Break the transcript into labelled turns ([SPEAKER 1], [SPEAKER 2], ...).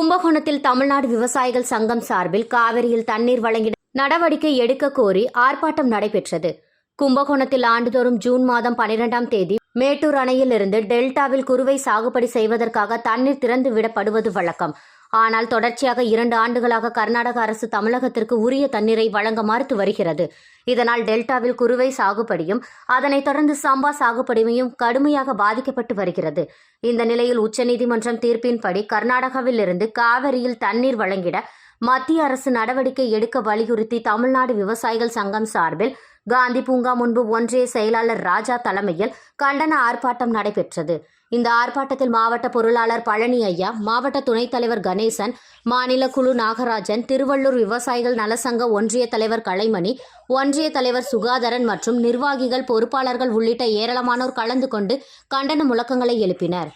[SPEAKER 1] கும்பகோணத்தில் தமிழ்நாடு விவசாயிகள் சங்கம் சார்பில் காவிரியில் தண்ணீர் வழங்கிட நடவடிக்கை எடுக்க கோரி ஆர்ப்பாட்டம் நடைபெற்றது. கும்பகோணத்தில் ஆண்டுதோறும் ஜூன் மாதம் 12ஆம் தேதி மேட்டூர் அணையில் இருந்து டெல்டாவில் குறுவை சாகுபடி செய்வதற்காக தண்ணீர் திறந்து விடப்படுவது வழக்கம். ஆனால் தொடர்ச்சியாக 2 ஆண்டுகளாக கர்நாடக அரசு தமிழகத்திற்கு உரிய தண்ணீரை வழங்க மறுத்து வருகிறது. இதனால் டெல்டாவில் குறுவை சாகுபடியும் அதனைத் தொடர்ந்து சம்பா சாகுபடியும் கடுமையாக பாதிக்கப்பட்டு வருகிறது. இந்த நிலையில் உச்சநீதிமன்றம் தீர்ப்பின்படி கர்நாடகாவில் இருந்து காவிரியில் தண்ணீர் வழங்கிட மத்திய அரசு நடவடிக்கை எடுக்க வலியுறுத்தி தமிழ்நாடு விவசாயிகள் சங்கம் சார்பில் காந்தி பூங்கா முன்பு ஒன்றிய செயலாளர் ராஜா தலைமையில் கண்டன ஆர்ப்பாட்டம் நடைபெற்றது. இந்த ஆர்ப்பாட்டத்தில் மாவட்ட பொருளாளர் பழனி ஐயா, மாவட்ட துணைத் தலைவர் கணேசன், மாநில குழு நாகராஜன், திருவள்ளூர் விவசாயிகள் நலசங்க ஒன்றிய தலைவர் கலைமணி, ஒன்றிய தலைவர் சுகாதரன் மற்றும் நிர்வாகிகள், பொறுப்பாளர்கள் உள்ளிட்ட ஏராளமானோர் கலந்து கொண்டு கண்டன முழக்கங்களை எழுப்பினர்.